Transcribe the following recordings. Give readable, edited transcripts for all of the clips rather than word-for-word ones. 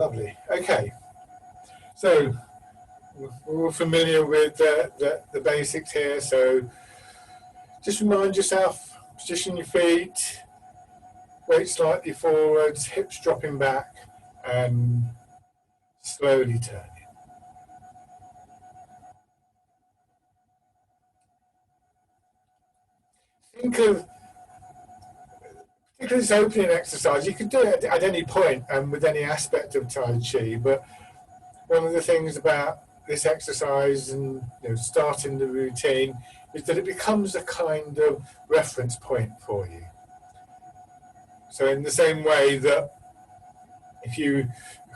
Lovely. Okay, so we're all familiar with the basics here, so just remind yourself, position your feet, weight slightly forwards, hips dropping back, and slowly turning. Think of, particularly this opening exercise, you can do it at any point and with any aspect of Tai Chi, but one of the things about this exercise and starting the routine is that it becomes a kind of reference point for you. So in the same way that if you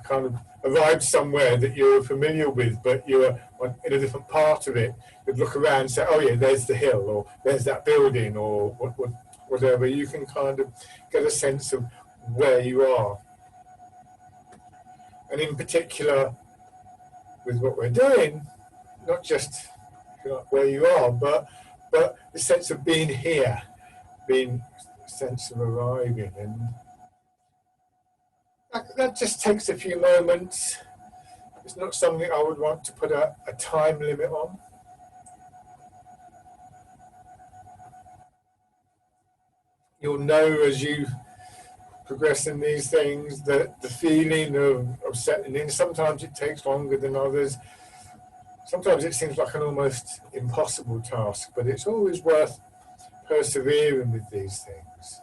kind of arrived somewhere that you're familiar with, but you're in a different part of it, you'd look around and say, oh yeah, there's the hill, or there's that building, or whatever. You can kind of get a sense of where you are. And in particular, with what we're doing, not just where you are, but the sense of being here, being a sense of arriving. And that just takes a few moments. It's not something I would want to put a time limit on. You'll know as you progress in these things that the feeling of settling in, sometimes it takes longer than others. Sometimes it seems like an almost impossible task, but it's always worth persevering with these things.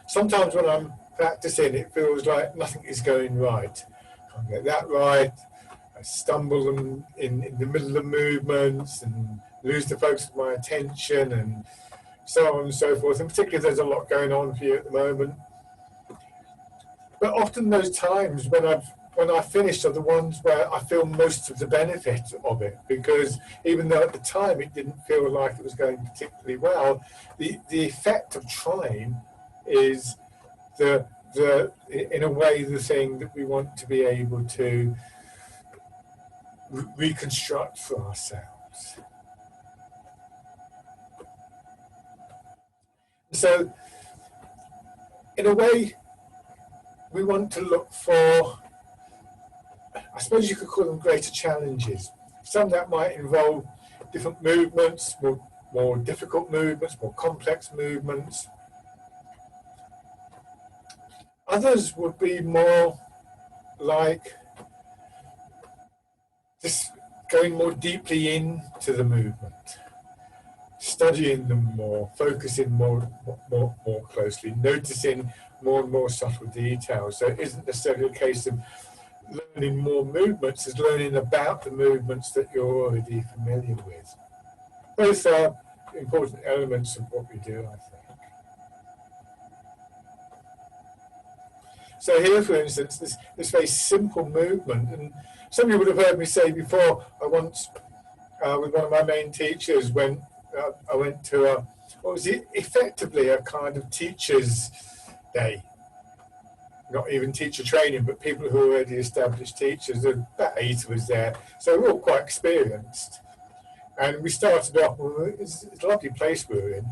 Sometimes when I'm practicing, it feels like nothing is going right. I can't get that right. I stumble in the middle of movements and lose the focus of my attention and so on and so forth. And particularly there's a lot going on for you at the moment. But often those times when I finish are the ones where I feel most of the benefit of it, because even though at the time it didn't feel like it was going particularly well, the effect of trying is in a way the thing that we want to be able to reconstruct for ourselves. So in a way we want to look for, I suppose you could call them greater challenges. Some that might involve different movements, more difficult movements, more complex movements. Others would be more like just going more deeply into the movement, studying them more, focusing more closely, noticing more and more subtle details. So it isn't necessarily a case of learning more movements, as learning about the movements that you're already familiar with. Both are important elements of what we do, I think. So here, for instance, this very simple movement, and some of you would have heard me say before, I once, with one of my main teachers, when I went to what was effectively a kind of teacher's day. Not even teacher training, but people who are already established teachers. There were about 8 of us there, so we're all quite experienced. And we started off, it's a lovely place we were in,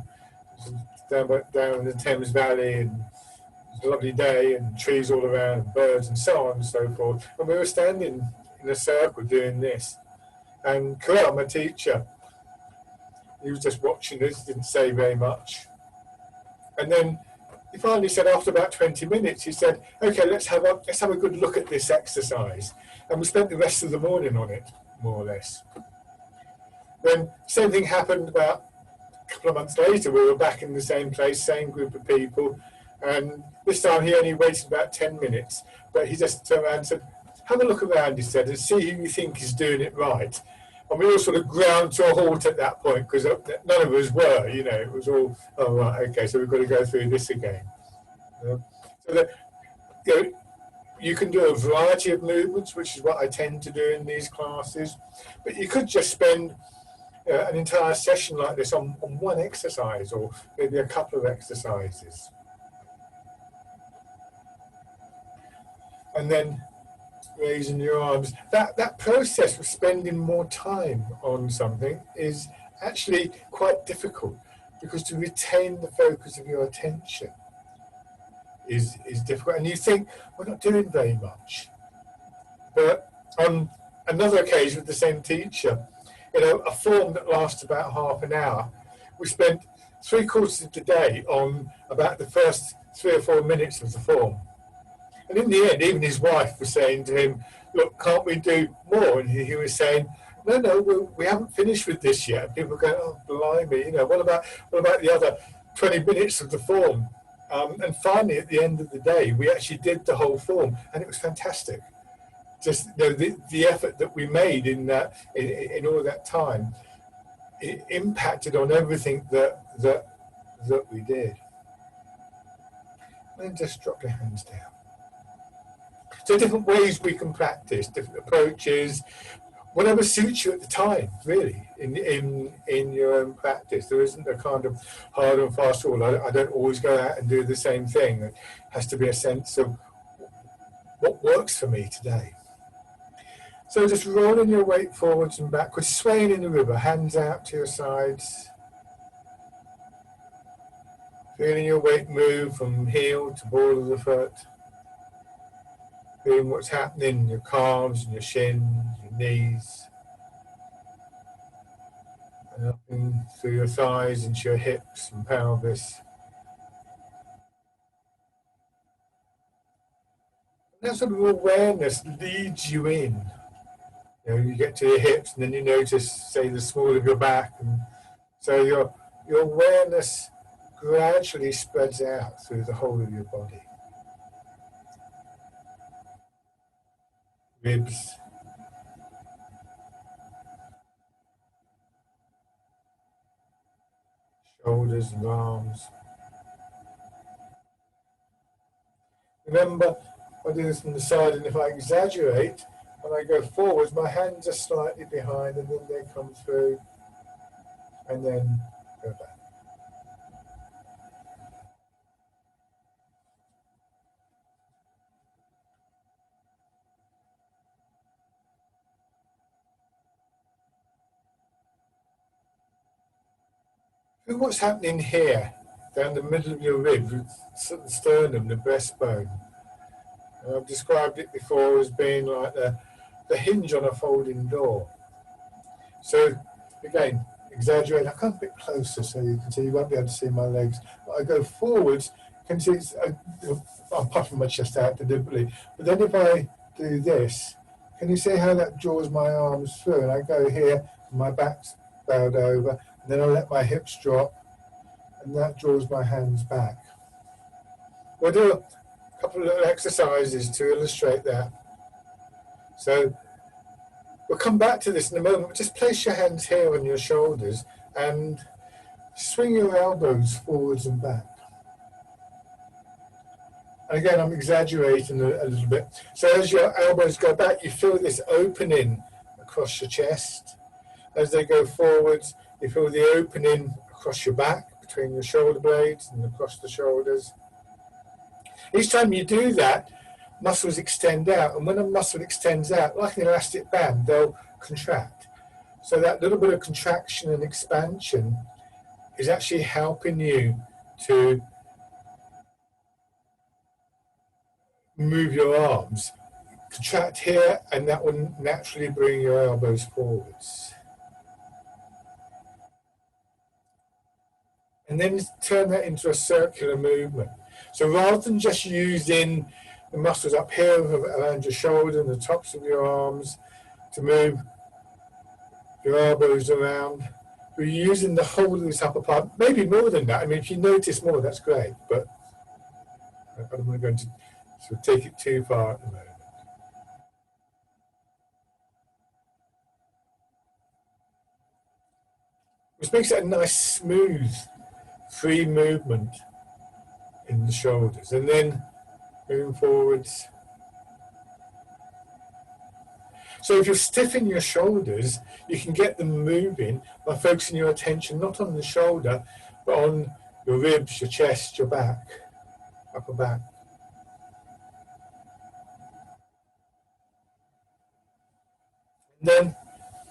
down in the Thames Valley, and it was a lovely day, and trees all around, and birds, and so on and so forth. And we were standing in a circle doing this. And Karel, my teacher, he was just watching us, didn't say very much. And then he finally said, after about 20 minutes, he said, okay, let's have a good look at this exercise. And we spent the rest of the morning on it, more or less. Then same thing happened about a couple of months later. We were back in the same place, same group of people. And this time he only waited about 10 minutes. But he just turned around and said, have a look around, he said, and see who you think is doing it right. And we all sort of ground to a halt at that point, because none of us were, it was all, oh, right, okay, so we've got to go through this again. So that, you can do a variety of movements, which is what I tend to do in these classes, but you could just spend an entire session like this on one exercise, or maybe a couple of exercises. And then raising your arms. That process of spending more time on something is actually quite difficult, because to retain the focus of your attention is difficult. And you think, we're not doing very much. But on another occasion with the same teacher, a form that lasts about half an hour, we spent 3/4 of the day on about the first 3 or 4 minutes of the form. And in the end, even his wife was saying to him, look, can't we do more? And he was saying, no, we haven't finished with this yet. And people go, oh, blimey, what about the other 20 minutes of the form? And finally, at the end of the day, we actually did the whole form, and it was fantastic. Just the effort that we made in that, in all that time, it impacted on everything that we did. And just drop your hands down. So different ways we can practice, different approaches, whatever suits you at the time, really, in your own practice. There isn't a kind of hard and fast rule. I don't always go out and do the same thing. It has to be a sense of what works for me today. So just rolling your weight forwards and backwards, swaying in the river, hands out to your sides. Feeling your weight move from heel to ball of the foot. Feeling what's happening in your calves and your shins, your knees. And up in through your thighs into your hips and pelvis. And that sort of awareness leads you in. You get to your hips and then you notice, say, the small of your back. And so your awareness gradually spreads out through the whole of your body. Ribs, shoulders and arms. Remember, I do this from the side, and if I exaggerate, when I go forwards, my hands are slightly behind, and then they come through, and then go back. Look what's happening here, down the middle of your ribs, the sternum, the breastbone. And I've described it before as being like the hinge on a folding door. So again, exaggerate. I come a bit closer so you can see. You won't be able to see my legs. But I go forwards. You can see I'm puffing my chest out deliberately. But then if I do this, can you see how that draws my arms through? And I go here, and my back's bowed over. And then I let my hips drop, and that draws my hands back. We'll do a couple of little exercises to illustrate that. So we'll come back to this in a moment. Just place your hands here on your shoulders and swing your elbows forwards and back. And again, I'm exaggerating a little bit. So as your elbows go back, you feel this opening across your chest. As they go forwards, you feel the opening across your back, between your shoulder blades and across the shoulders. Each time you do that, muscles extend out. And when a muscle extends out, like an elastic band, they'll contract. So that little bit of contraction and expansion is actually helping you to move your arms. Contract here, and that will naturally bring your elbows forwards. And then turn that into a circular movement. So rather than just using the muscles up here around your shoulder and the tops of your arms to move your elbows around, we're using the whole of this upper part, maybe more than that. I mean, if you notice more, that's great, but I don't want to go into sort of take it too far at the moment. Which makes it a nice, smooth, free movement in the shoulders, and then moving forwards. So if you're stiff in your shoulders, you can get them moving by focusing your attention not on the shoulder, but on your ribs, your chest, your back, upper back. And then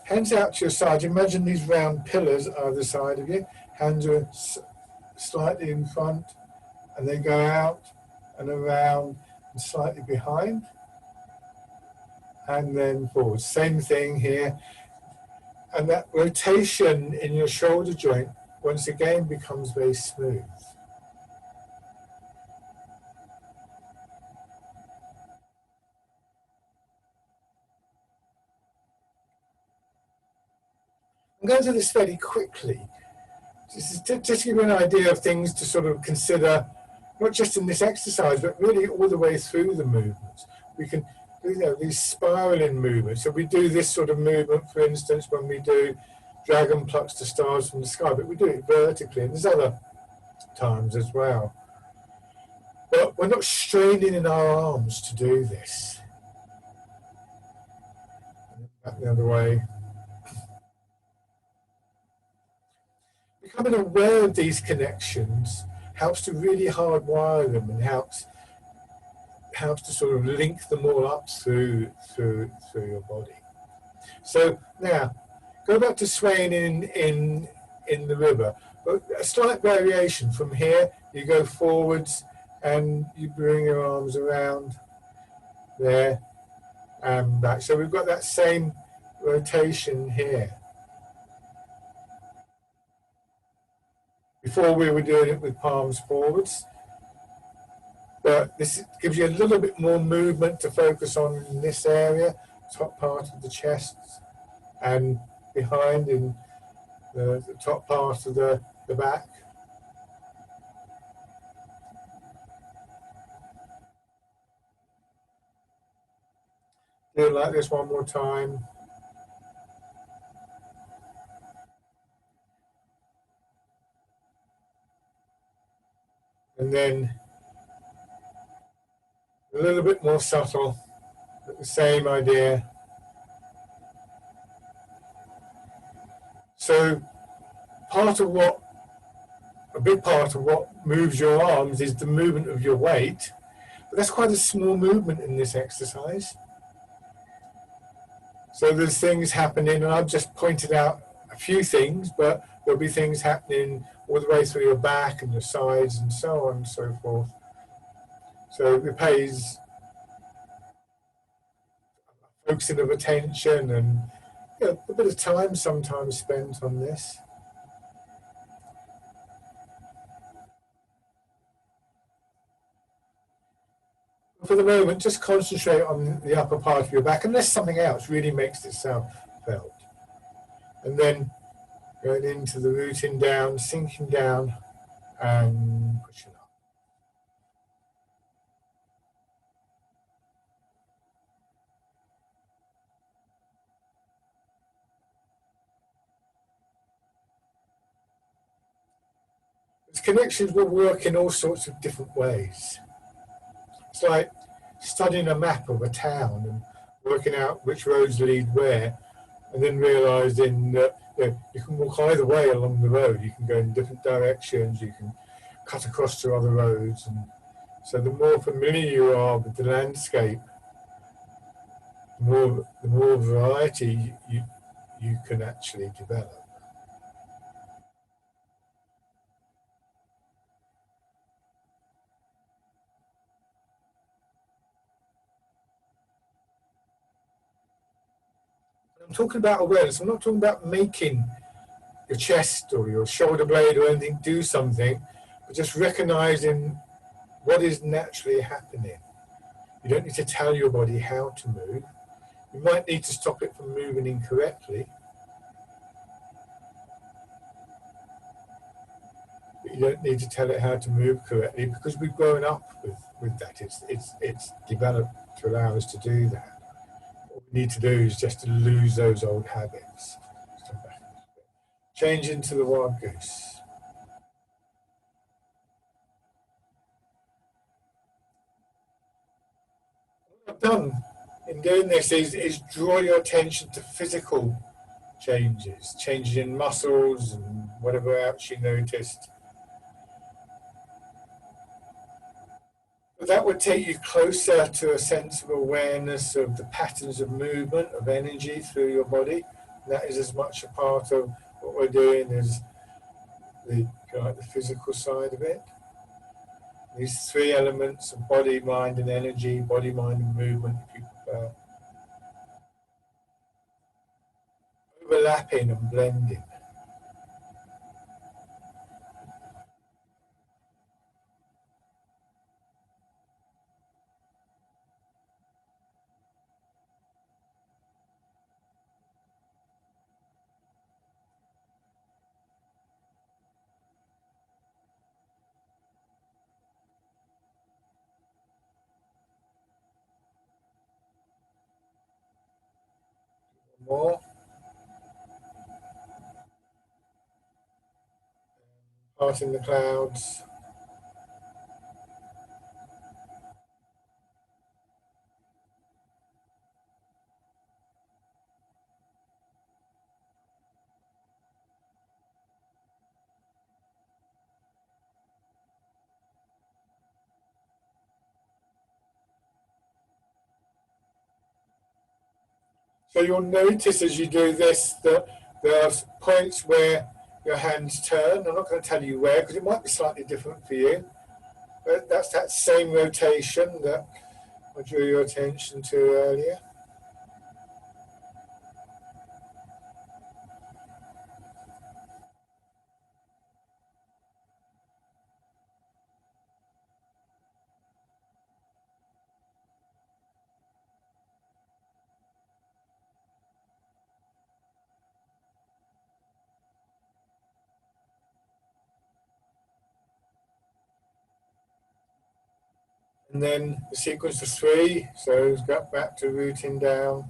hands out to your side. Imagine these round pillars either side of you. Hands are slightly in front, and they go out and around and slightly behind, and then forward. Same thing here. And that rotation in your shoulder joint once again becomes very smooth. I'm going to do this fairly quickly. Just to give you an idea of things to sort of consider, not just in this exercise, but really all the way through the movements. We can do these spiraling movements. So we do this sort of movement, for instance, when we do dragon plucks the stars from the sky, but we do it vertically, and there's other times as well. But we're not straining in our arms to do this. Back the other way. Becoming aware of these connections helps to really hardwire them and helps to sort of link them all up through your body. So now, go back to swaying in the river. But a slight variation from here, you go forwards and you bring your arms around there and back. So we've got that same rotation here. Before we were doing it with palms forwards. But this gives you a little bit more movement to focus on in this area, top part of the chest, and behind in the top part of the back. Do it like this one more time. And then a little bit more subtle, but the same idea. So a big part of what moves your arms is the movement of your weight, but that's quite a small movement in this exercise. So there's things happening, and I've just pointed out a few things, but there'll be things happening all the way through your back and your sides and so on and so forth. So it pays focusing of attention and a bit of time sometimes spent on this. For the moment, just concentrate on the upper part of your back, unless something else really makes itself felt. And then going into the rooting down, sinking down, and pushing up. These connections will work in all sorts of different ways. It's like studying a map of a town and working out which roads lead where, and then realizing that you can walk either way along the road. You can go in different directions, you can cut across to other roads. And so the more familiar you are with the landscape, the more variety you can actually develop. I'm talking about awareness. I'm not talking about making your chest or your shoulder blade or anything do something, but just recognizing what is naturally happening. You don't need to tell your body how to move. You might need to stop it from moving incorrectly. But you don't need to tell it how to move correctly because we've grown up with that. It's developed to allow us to do that. What we need to do is just to lose those old habits. Change into the wild goose. What I've done in doing this is draw your attention to physical changes in muscles and whatever else you noticed. But that would take you closer to a sense of awareness of the patterns of movement, of energy through your body. And that is as much a part of what we're doing as the physical side of it. These three elements of body, mind, and energy, body, mind, and movement, if you prefer, overlapping and blending. More. Parting the clouds. So you'll notice as you do this that there are points where your hands turn. I'm not going to tell you where because it might be slightly different for you. But that's that same rotation that I drew your attention to earlier. And then the sequence of three, so go back to rooting down.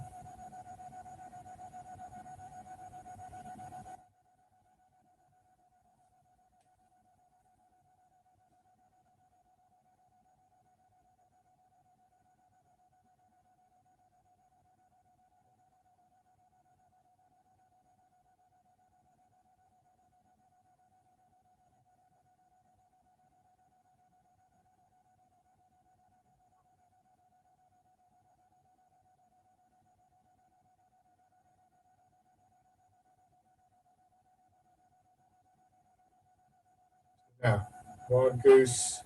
Now, wild goose.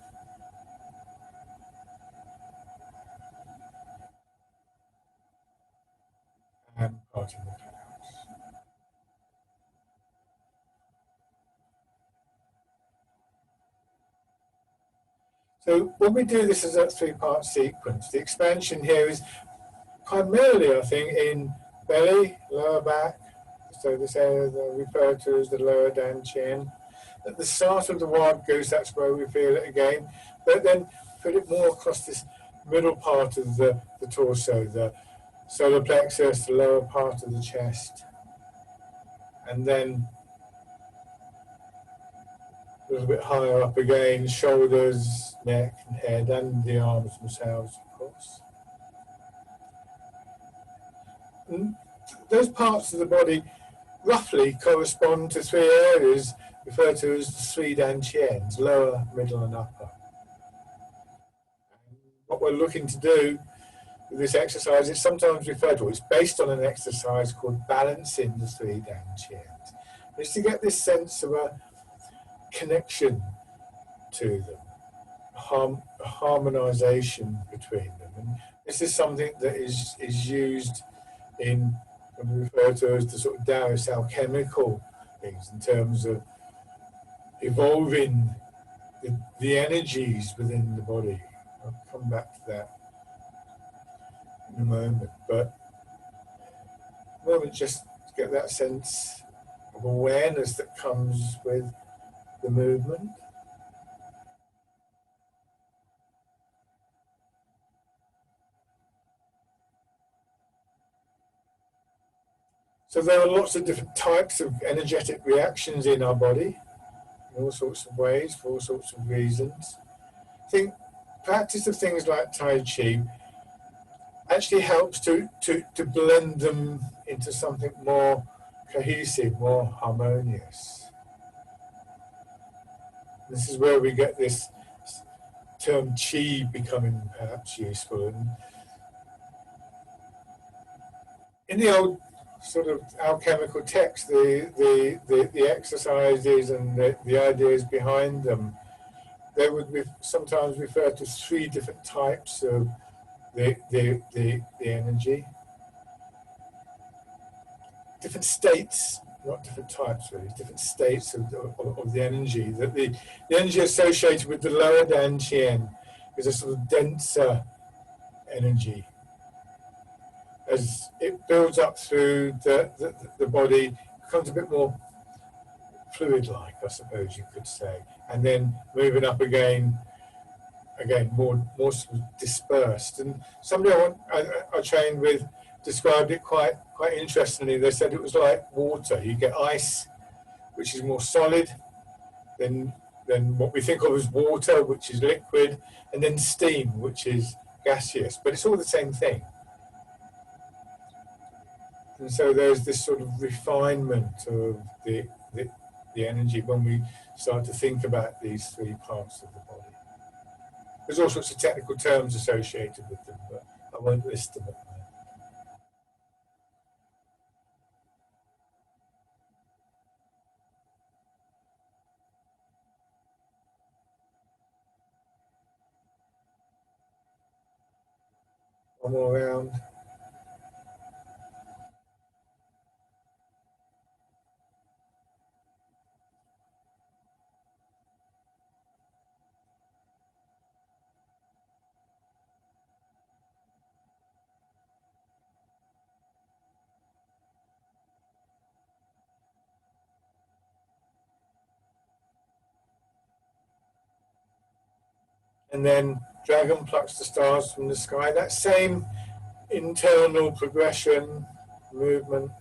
And parting the clouds. So when we do this as a three-part sequence, the expansion here is primarily, I think, in belly, lower back, so this area referred to as the lower dantian. At the start of the wild goose, that's where we feel it again, but then put it more across this middle part of the torso, the solar plexus, the lower part of the chest, and then a little bit higher up again, shoulders, neck and head, and the arms themselves, of course. And those parts of the body roughly correspond to three areas referred to as the three dantians, lower, middle and upper. And what we're looking to do with this exercise is sometimes referred to, it's based on an exercise called balancing the three dantians. It's to get this sense of a connection to them, a harmonization between them. And this is something that is used in what we refer to as the sort of Taoist alchemical things in terms of evolving the energies within the body. I'll come back to that in a moment, but at the moment just to get that sense of awareness that comes with the movement. So there are lots of different types of energetic reactions in our body, in all sorts of ways, for all sorts of reasons. I think practice of things like Tai Chi actually helps to blend them into something more cohesive, more harmonious. This is where we get this term Qi becoming perhaps useful. And in the old sort of alchemical text, the exercises and the ideas behind them they would sometimes refer to three different types of the energy, different states, not different types really, different states of the energy. That the energy associated with the lower dantian is a sort of denser energy. As it builds up through the body, it becomes a bit more fluid-like, I suppose you could say, and then moving up again more sort of dispersed. And somebody I trained with described it quite interestingly. They said it was like water. You get ice, which is more solid than what we think of as water, which is liquid, and then steam, which is gaseous. But it's all the same thing. And so there's this sort of refinement of the energy when we start to think about these three parts of the body. There's all sorts of technical terms associated with them, but I won't list them at the moment. One more round. And then dragon plucks the stars from the sky. That same internal progression, movement.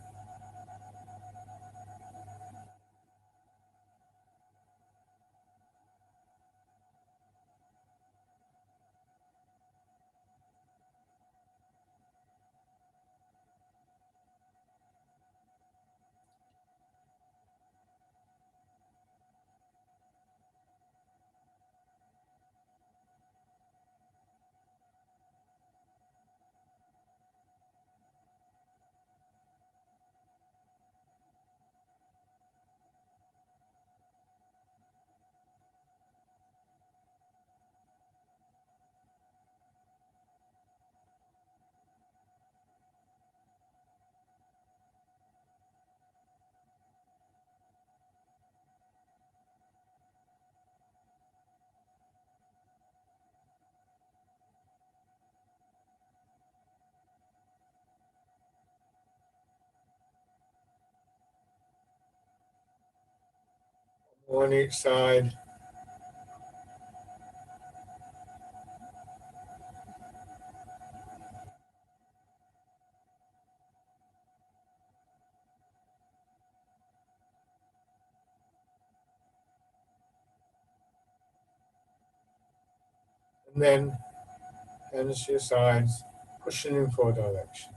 On each side. And then hands to your sides, pushing in four directions.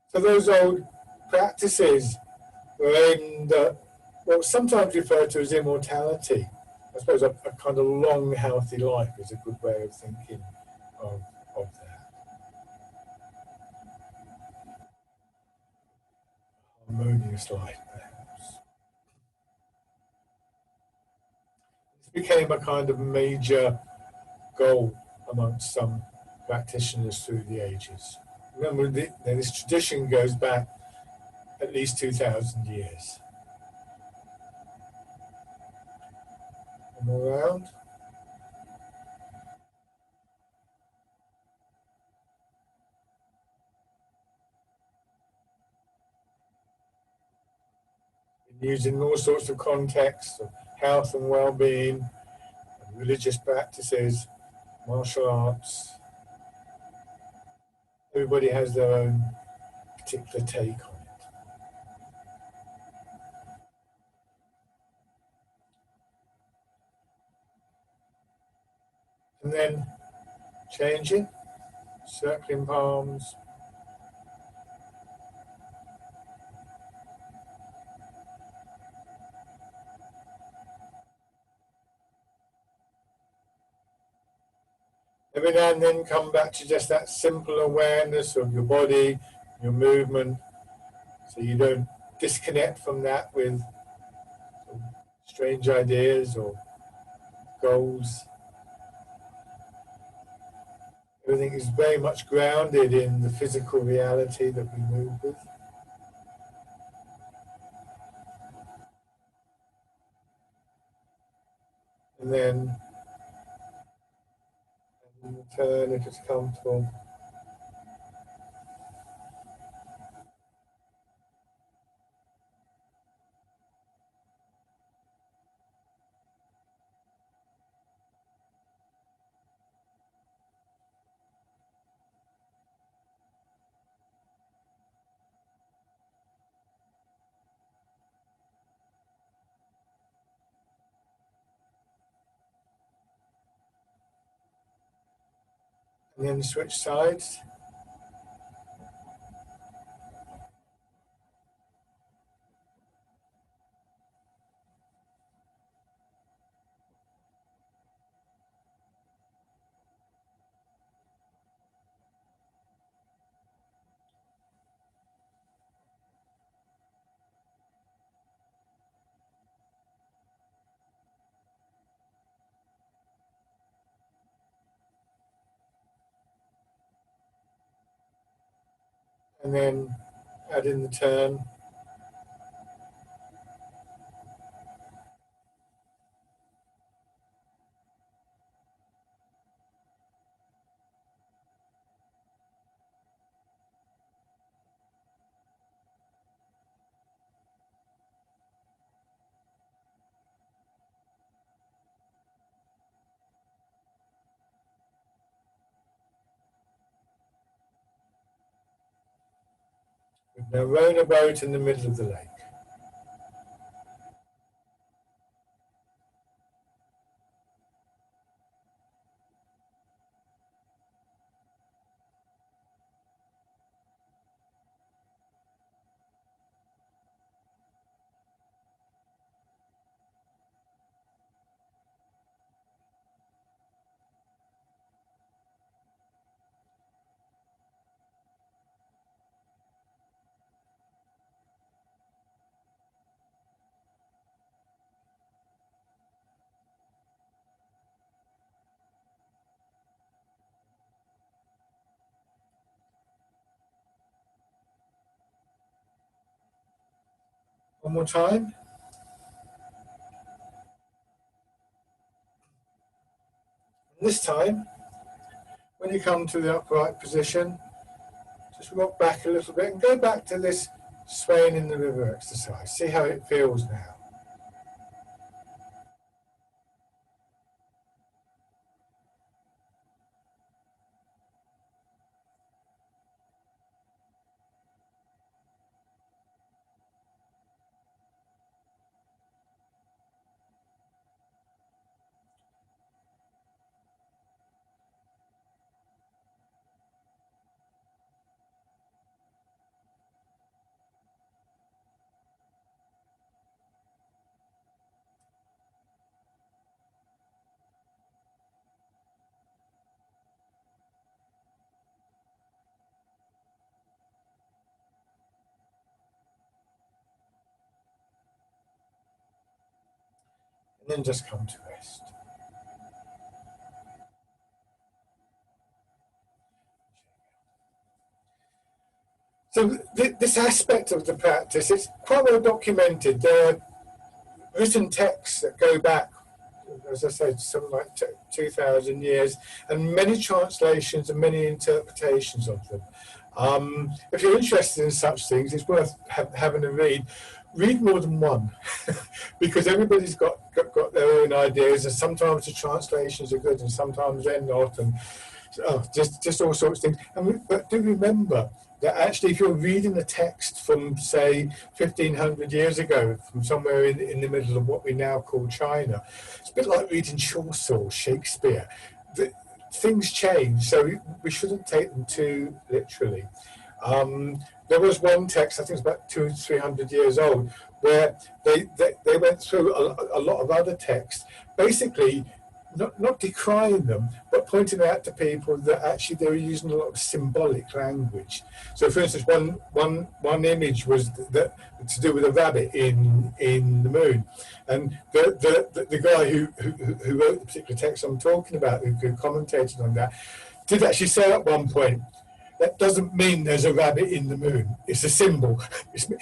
So those old practices were aimed at what was sometimes referred to as immortality. I suppose a kind of long, healthy life is a good way of thinking of that. Harmonious life, perhaps. This became a kind of major goal amongst some practitioners through the ages. Remember, this tradition goes back at least 2,000 years. One more round. Used in all sorts of contexts of health and well-being, religious practices, martial arts. Everybody has their own particular take on it. and then changing, circling palms. Every now and then come back to just that simple awareness of your body, your movement, so you don't disconnect from that with strange ideas or goals. Everything is very much grounded in the physical reality that we move with. And then turn if it's comfortable. And then switch sides. And then add in the turn. Now rowing a boat in the middle of the lake. One more time. And this time, when you come to the upright position, just rock back a little bit and go back to this swaying in the river exercise. See how it feels now. And then just come to rest. So this aspect of the practice is quite well documented. There are written texts that go back, as I said, something like 2,000 years, and many translations and many interpretations of them. If you're interested in such things, it's worth having a read. Read more than one, because everybody's got their own ideas, and sometimes the translations are good and sometimes they're not, and just all sorts of things. But do remember that actually if you're reading a text from, say, 1,500 years ago, from somewhere in the middle of what we now call China, it's a bit like reading Chaucer or Shakespeare. things change, so we shouldn't take them too literally. There was one text, I think it's about 200 to 300 years old, where they went through a lot of other texts, basically not decrying them, but pointing out to people that actually they were using a lot of symbolic language. So, for instance, one image was that to do with a rabbit in the moon, and the guy who wrote the particular text I'm talking about, who commentated on that, did actually say at one point, that doesn't mean there's a rabbit in the moon. It's a symbol.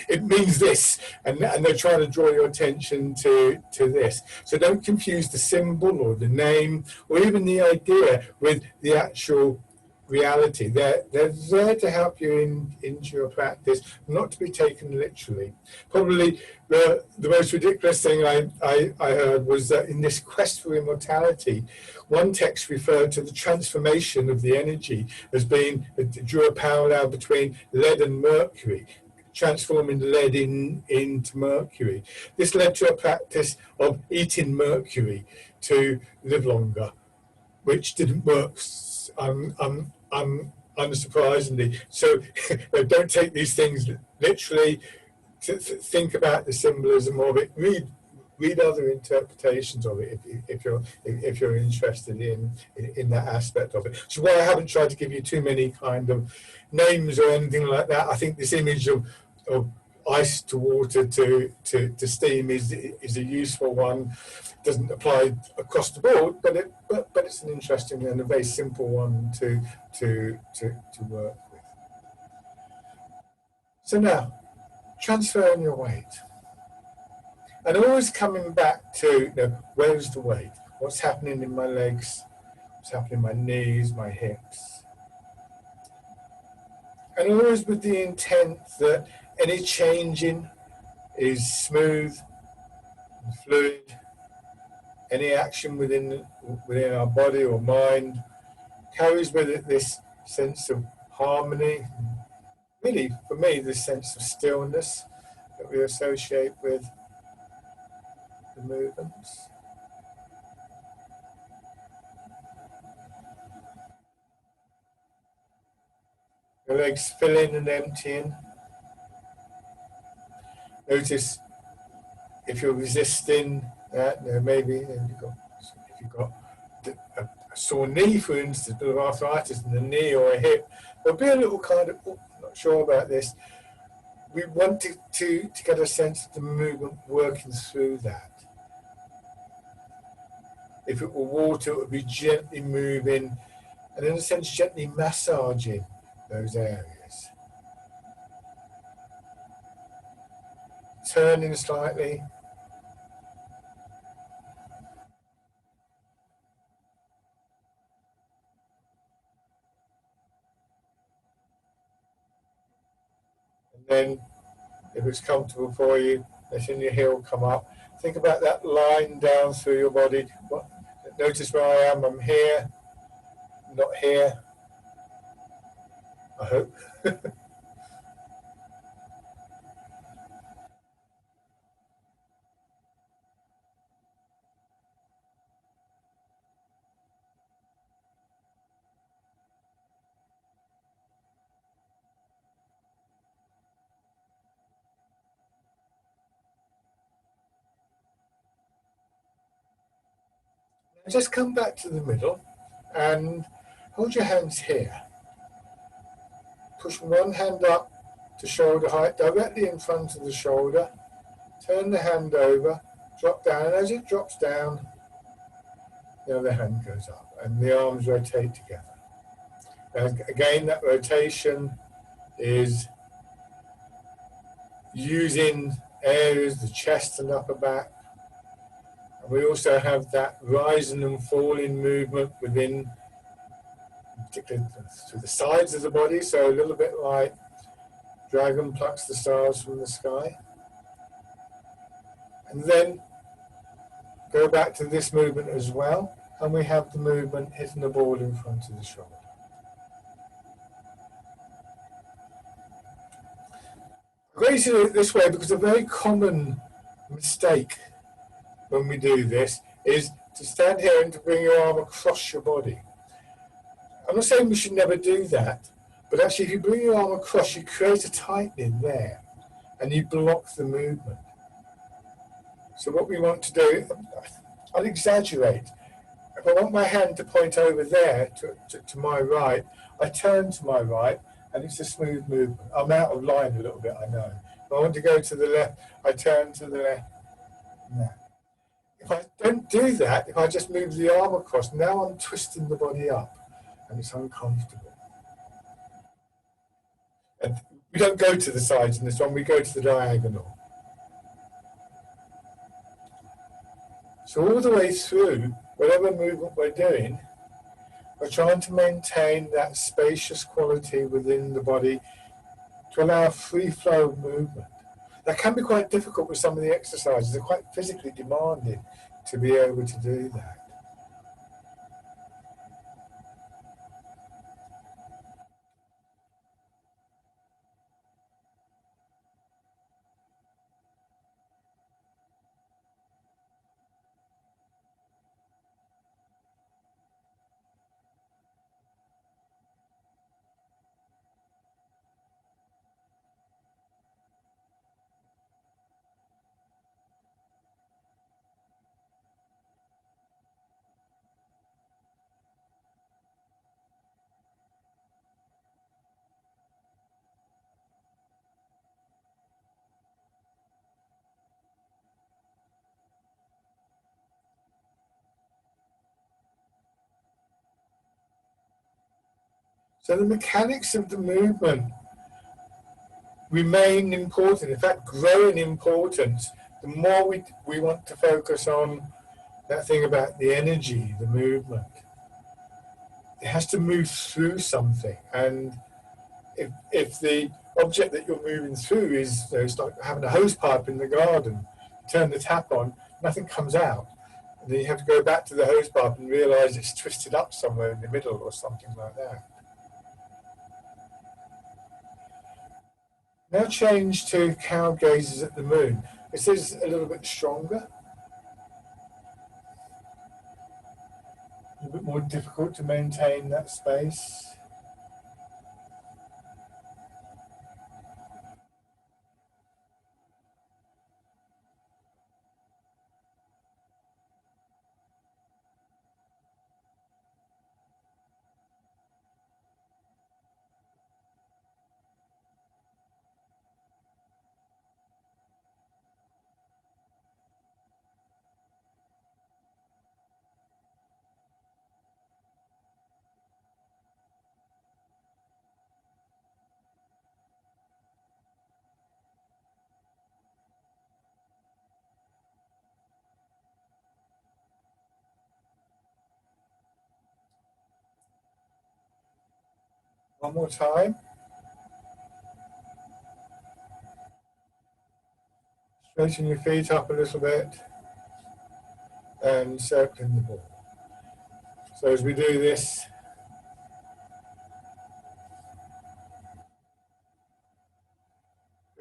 It means this, and they're trying to draw your attention to this. So don't confuse the symbol or the name or even the idea with the actual reality. They're there to help you into your practice, not to be taken literally. Probably the most ridiculous thing I heard was that in this quest for immortality, one text referred to the transformation of the energy as being, drew a parallel between lead and mercury, transforming lead into mercury. This led to a practice of eating mercury to live longer, which didn't work unsurprisingly. So don't take these things literally. Think about the symbolism of it. Read other interpretations of it if you're interested in that aspect of it. So why I haven't tried to give you too many kind of names or anything like that. I think this image of ice to water to steam is a useful one. Doesn't apply across the board, but it's an interesting and a very simple one to work with. So now, transferring your weight. And always coming back to, where's the weight? What's happening in my legs? What's happening in my knees, my hips? And always with the intent that any changing is smooth and fluid. Any action within our body or mind carries with it this sense of harmony. Really, for me, this sense of stillness that we associate with the movements. Your legs filling and emptying. Notice if you're resisting that, maybe if you've got a sore knee, for instance, a bit of arthritis in the knee or a hip, there'll be a little kind of, not sure about this. We want to get a sense of the movement working through that. If it were water, it would be gently moving and in a sense gently massaging those areas. Turning slightly. And then, if it's comfortable for you, letting your heel come up. Think about that line down through your body. Notice where I am. I'm here, not here. I hope. Just come back to the middle and hold your hands here. Push one hand up to shoulder height, directly in front of the shoulder. Turn the hand over, drop down, and as it drops down, the other hand goes up, and the arms rotate together. And again, that rotation is using areas, the chest and upper back. And we also have that rising and falling movement within, particularly to the sides of the body, so a little bit like dragon plucks the stars from the sky. And then go back to this movement as well, and we have the movement hitting the ball in front of the shoulder. I'm going to do it this way because a very common mistake when we do this is to stand here and to bring your arm across your body. I'm not saying we should never do that, but actually if you bring your arm across, you create a tightening there and you block the movement. So what we want to do, I'll exaggerate. If I want my hand to point over there to my right, I turn to my right and it's a smooth movement. I'm out of line a little bit, I know. If I want to go to the left, I turn to the left. No. If I don't do that, if I just move the arm across, now I'm twisting the body up and it's uncomfortable. And we don't go to the sides in this one, we go to the diagonal. So all the way through, whatever movement we're doing, we're trying to maintain that spacious quality within the body to allow a free flow of movement. That can be quite difficult with some of the exercises. They're quite physically demanding to be able to do that. So the mechanics of the movement remain important, in fact grow in importance the more we want to focus on that thing about the energy, the movement. It has to move through something, and if the object that you're moving through is, it's like having a hose pipe in the garden, you turn the tap on, nothing comes out, and then you have to go back to the hose pipe and realize it's twisted up somewhere in the middle or something like that. Now change to cow gazes at the moon. This is a little bit stronger, a bit more difficult to maintain that space. One more time. Straighten your feet up a little bit and circling the ball. So as we do this,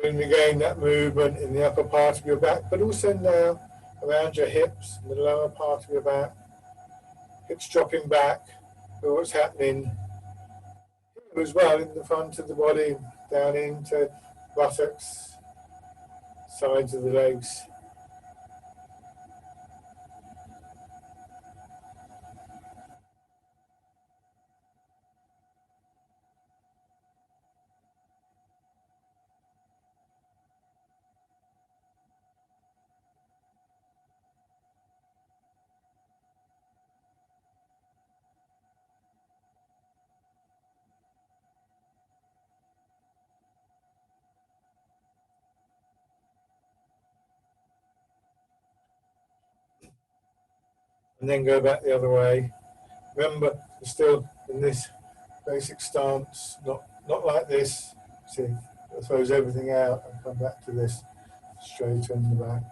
and again that movement in the upper part of your back, but also now around your hips, and the lower part of your back, hips dropping back, but what's happening here as well in the front of the body, down into buttocks, sides of the legs. And then go back the other way. Remember, you're still in this basic stance, not like this. See, throws everything out and come back to this straight on the back.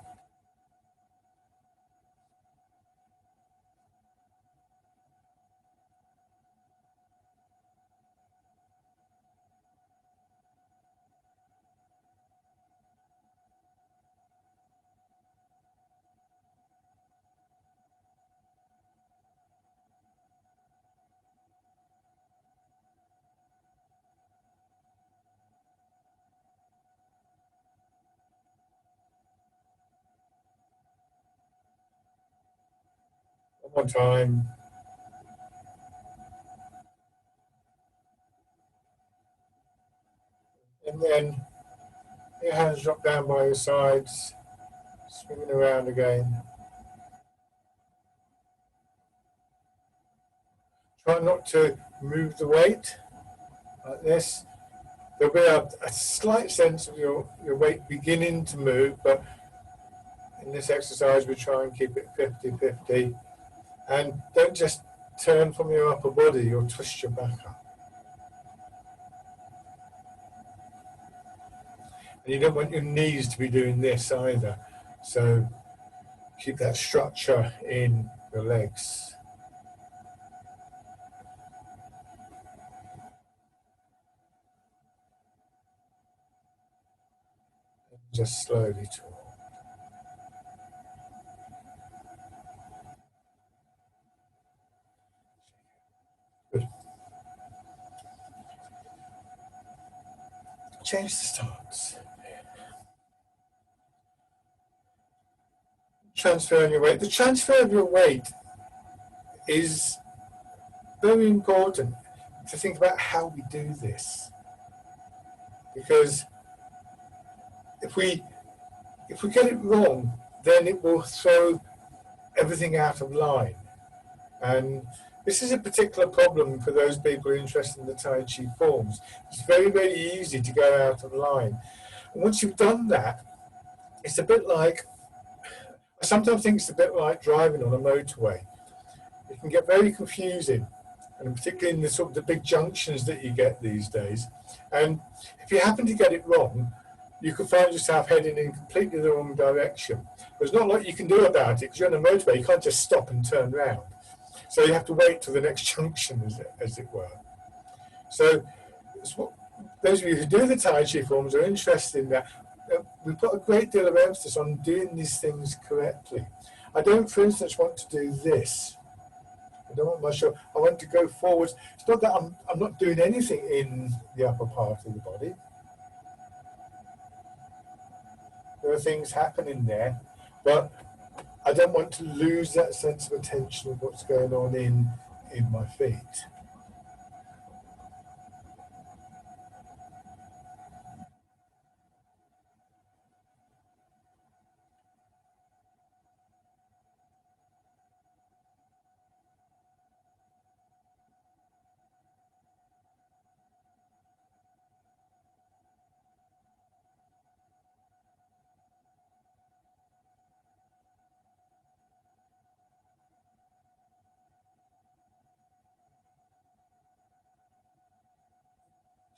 One more time. And then your hands drop down by your sides, swinging around again. Try not to move the weight like this. There'll be a slight sense of your weight beginning to move, but in this exercise we try and keep it 50-50. And don't just turn from your upper body, you'll twist your back up. And you don't want your knees to be doing this either. So keep that structure in your legs. Just slowly talk. Good. Change the stance. Transferring your weight. The transfer of your weight is very important to think about how we do this. Because if we get it wrong, then it will throw everything out of line. And this is a particular problem for those people interested in the Tai Chi forms. It's very, very easy to go out of line. And once you've done that, it's a bit like, I sometimes think it's a bit like driving on a motorway. It can get very confusing, and particularly in the sort of the big junctions that you get these days. And if you happen to get it wrong, you could find yourself heading in completely the wrong direction. There's not a lot you can do about it, because you're on a motorway, you can't just stop and turn around. So you have to wait till the next junction, as it were. So those of you who do the Tai Chi forms are interested in that. We've got a great deal of emphasis on doing these things correctly. I don't, for instance, want to do this. I don't want my shoulder. I want to go forwards. It's not that I'm not doing anything in the upper part of the body. There are things happening there, but I don't want to lose that sense of attention of what's going on in my feet.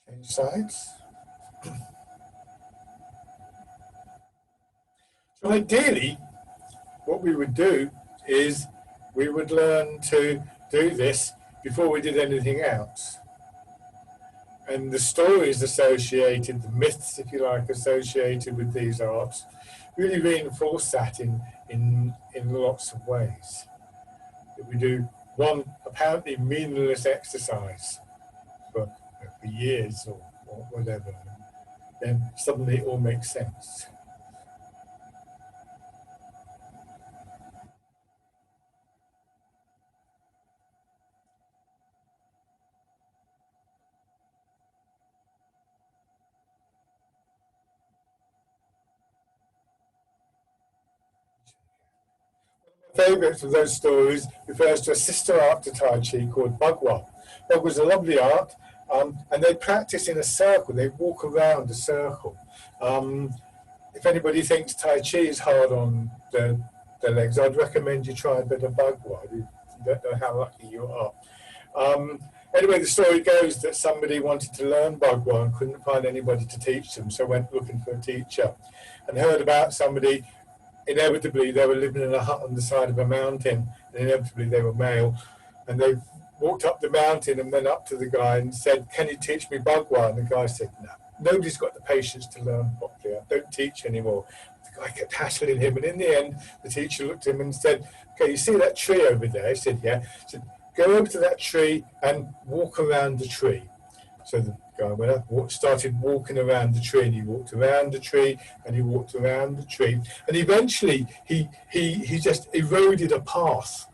Change sides. So ideally, what we would do is we would learn to do this before we did anything else. And the stories associated, the myths, if you like, associated with these arts really reinforce that in lots of ways. That we do one apparently meaningless exercise for years or whatever, then suddenly it all makes sense. Favourites of those stories refers to a sister art to Tai Chi called Bagua. Bagua was a lovely art, and they practice in a circle. They walk around a circle. If anybody thinks Tai Chi is hard on their legs, I'd recommend you try a bit of Bagua. You don't know how lucky you are. Anyway, the story goes that somebody wanted to learn Bagua and couldn't find anybody to teach them, so went looking for a teacher and heard about somebody. Inevitably, they were living in a hut on the side of a mountain, and inevitably they were male. And they walked up the mountain and went up to the guy and said, "Can you teach me Bagua?" And the guy said, "No, nobody's got the patience to learn properly. I don't teach anymore." The guy kept hassling him, and in the end, the teacher looked at him and said, "Okay, you see that tree over there?" He said, "Yeah." He said, "Go over to that tree and walk around the tree." So the guy went up, started walking around the tree, and he walked around the tree, and he walked around the tree, and eventually he just eroded a path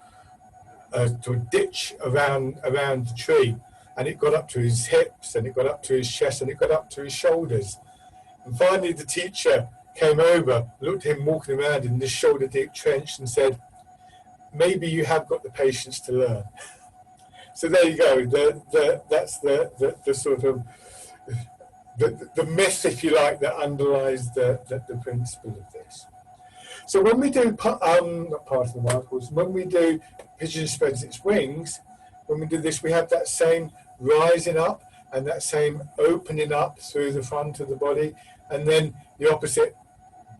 to a ditch around the tree, and it got up to his hips, and it got up to his chest, and it got up to his shoulders. And finally the teacher came over, looked at him walking around in this shoulder deep trench and said, maybe you have got the patience to learn. So there you go. That's the sort of the myth, if you like, that underlies the principle of this. So when we do not part of the wild horse, when we do pigeon spreads its wings, when we do this, we have that same rising up and that same opening up through the front of the body, and then the opposite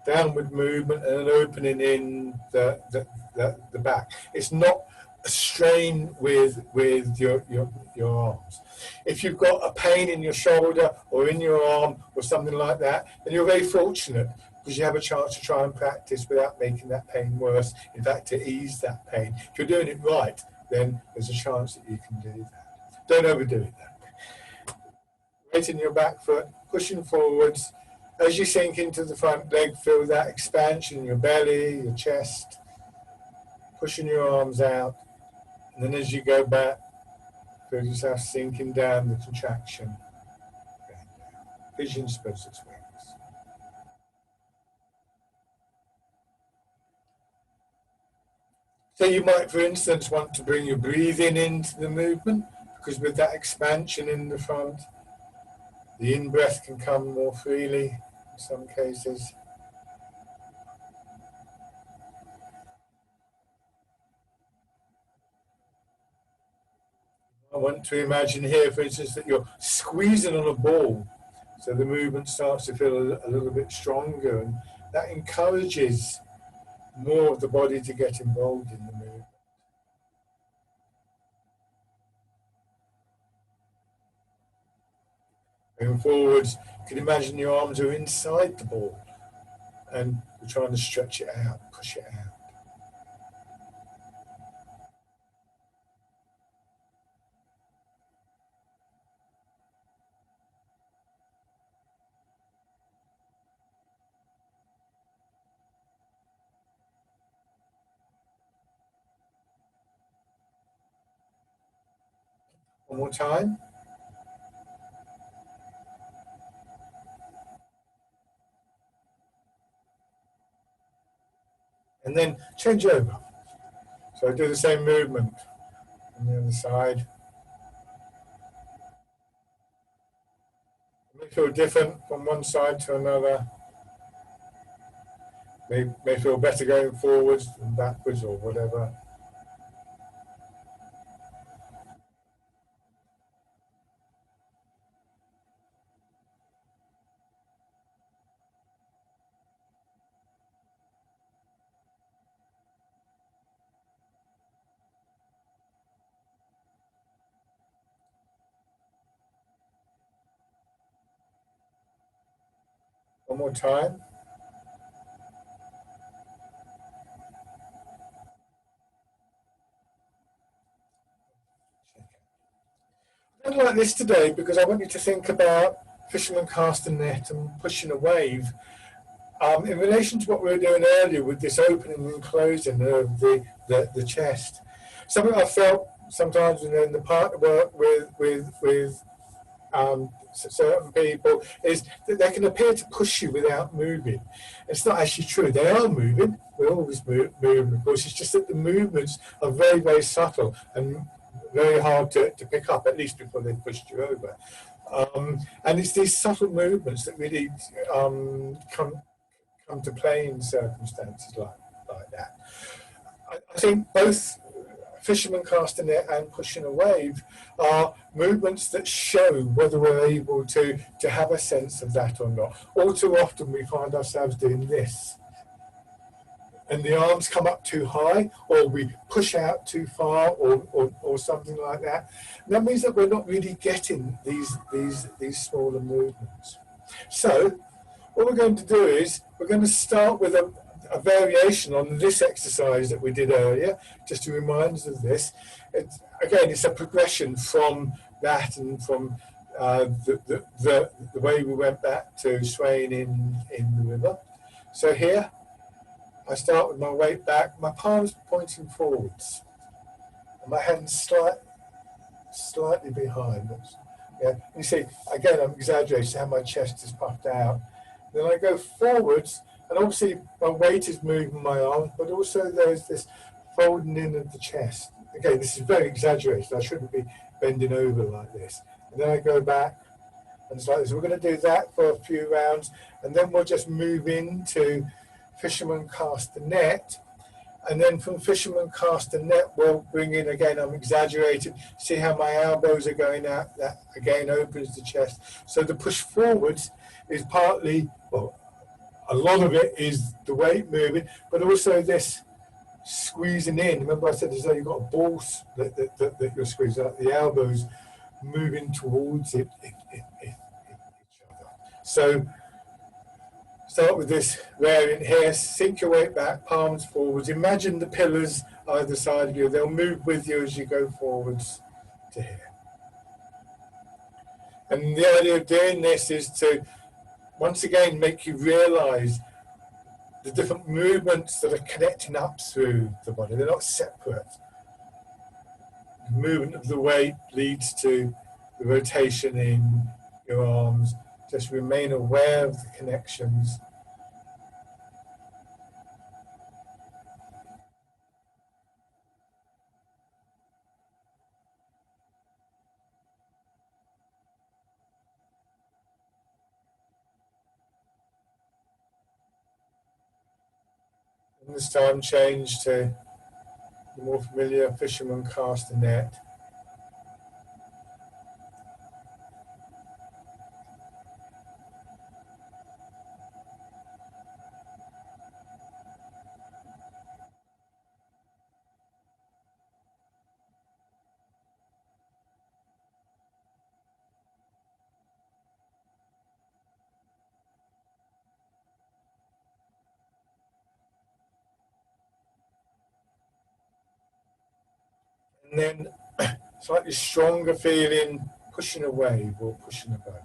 downward movement and an opening in the back. It's not a strain with your arms. If you've got a pain in your shoulder or in your arm or something like that, then you're very fortunate, because you have a chance to try and practice without making that pain worse. In fact, to ease that pain. If you're doing it right, then there's a chance that you can do that. Don't overdo it though. Weight in your back foot, pushing forwards. As you sink into the front leg, feel that expansion in your belly, your chest, pushing your arms out. And then as you go back, feel yourself sinking down, the contraction. Pigeon spreads its wings. So you might, for instance, want to bring your breathing into the movement, because with that expansion in the front, the in-breath can come more freely in some cases. I want to imagine here, for instance, that you're squeezing on a ball, so the movement starts to feel a little bit stronger, and that encourages more of the body to get involved in the movement. Going forwards, you can imagine your arms are inside the ball and you're trying to stretch it out, push it out. One more time. And then change over. So I do the same movement on the other side. It may feel different from one side to another. May feel better going forwards than backwards or whatever. One more time. I like this today because I want you to think about fisherman cast a net and pushing a wave. In relation to what we were doing earlier with this opening and closing of the chest, something I felt sometimes in the partner work with certain people is that they can appear to push you without moving. It's not actually true. They are moving. We're always moving, of course. It's just that the movements are very, very subtle and very hard to pick up, at least before they've pushed you over. And it's these subtle movements that really come to play in circumstances like that. I think both fisherman casting net and pushing a wave are movements that show whether we're able to have a sense of that or not. All too often we find ourselves doing this, and the arms come up too high, or we push out too far, or something like that. And that means that we're not really getting these smaller movements. So what we're going to do is we're going to start with a variation on this exercise that we did earlier, just to remind us of this. It's a progression from that and from the way we went back to swaying in the river. So here, I start with my weight back, my palms pointing forwards. My hand's slightly behind. Yeah, you see, again, I'm exaggerating how my chest is puffed out. Then I go forwards, and obviously my weight is moving my arm, but also there's this folding in of the chest. Again, this is very exaggerated. I shouldn't be bending over like this. And then I go back, and it's like this. We're going to do that for a few rounds, and then we'll just move into fisherman cast the net. And then from fisherman cast the net, we'll bring in, again, I'm exaggerating, see how my elbows are going out, that again opens the chest. So the push forwards is partly, well, a lot of it is the weight moving, but also this squeezing in. Remember I said as though you've got a ball that you're squeezing out, the elbows moving towards each other. So start with this variant here, sink your weight back, palms forwards. Imagine the pillars either side of you. They'll move with you as you go forwards to here. And the idea of doing this is to, once again, make you realize the different movements that are connecting up through the body. They're not separate. The movement of the weight leads to the rotation in your arms. Just remain aware of the connections. And this time change to the more familiar fisherman cast a net. And then slightly stronger feeling, pushing a wave or pushing a boat.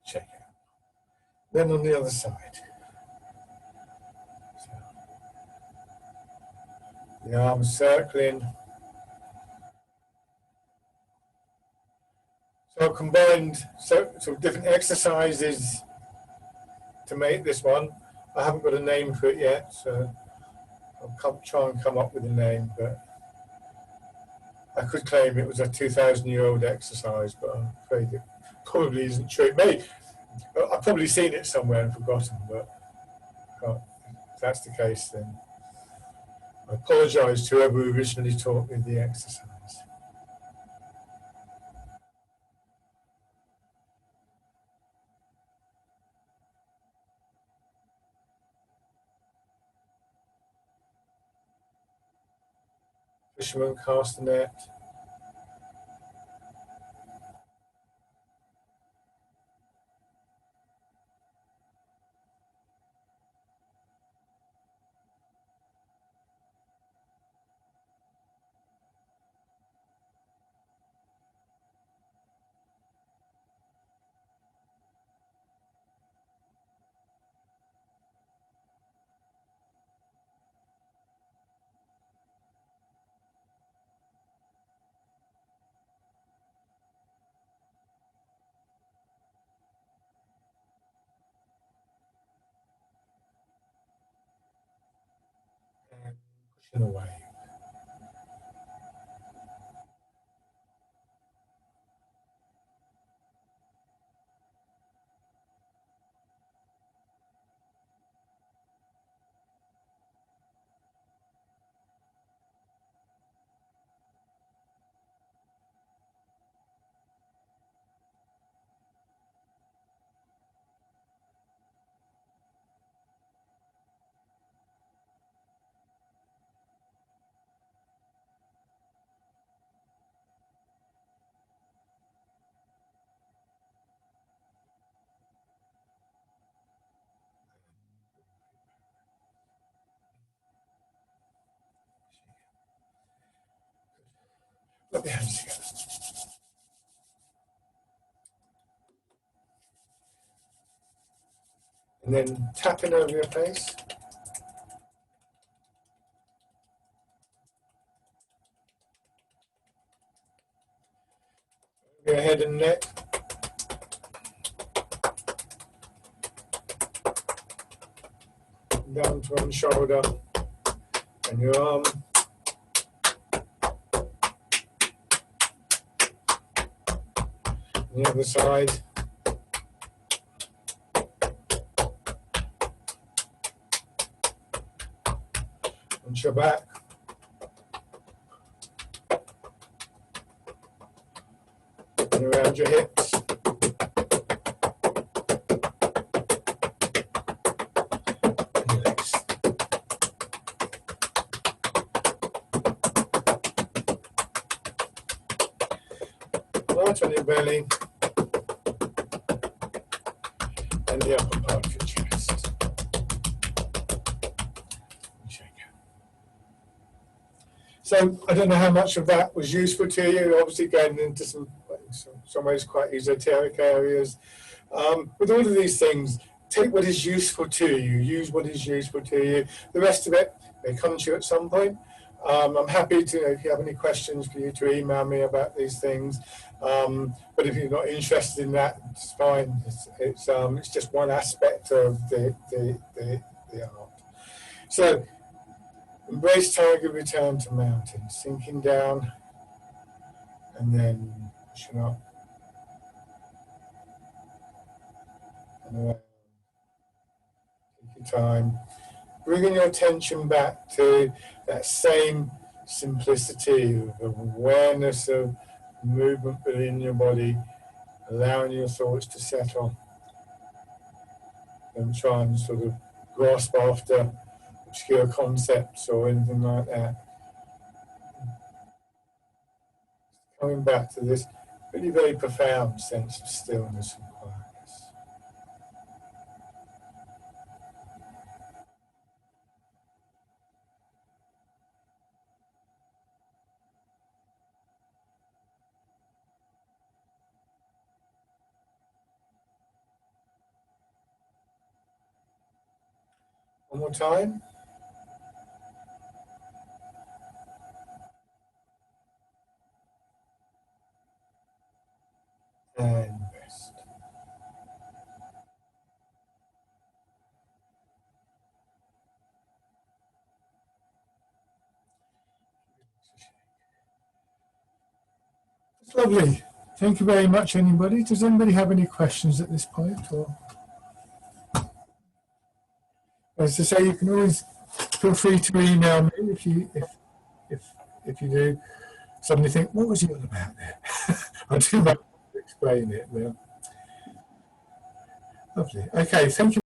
Check it out. Then on the other side. So the arms circling. So I've combined sort of different exercises to make this one. I haven't got a name for it yet, so I'll try and come up with a name, but I could claim it was a 2,000-year-old exercise, but I'm afraid it probably isn't true. I've probably seen it somewhere and forgotten, but if that's the case, then I apologise to whoever originally taught me the exercise. Fisherman cast the net. And pushing away. Put the hands together. And then tapping over your face. Your head and neck. Down to one shoulder and your arm. And the other side. And your back. And around your hips. And your legs. Light on your belly. And the upper part of your chest. And shake out. So I don't know how much of that was useful to you. Obviously going into some ways quite esoteric areas. With all of these things, take what is useful to you. Use what is useful to you. The rest of it may come to you at some point. I'm happy to, if you have any questions, for you to email me about these things. But if you're not interested in that, it's fine. It's just one aspect of the art. So, embrace tiger, return to mountain, sinking down, and then pushing up and around. Take your time, bringing your attention back to that same simplicity of awareness of movement within your body, allowing your thoughts to settle. Don't try and sort of grasp after obscure concepts or anything like that. Coming back to this really very profound sense of stillness and quietness. One more time. And rest. That's lovely. Thank you very much, anybody. Does anybody have any questions at this point? Or, as I say, you can always feel free to email me if you do suddenly think, what was he on about there? I'll do my best to explain it now. Lovely. Okay, thank you.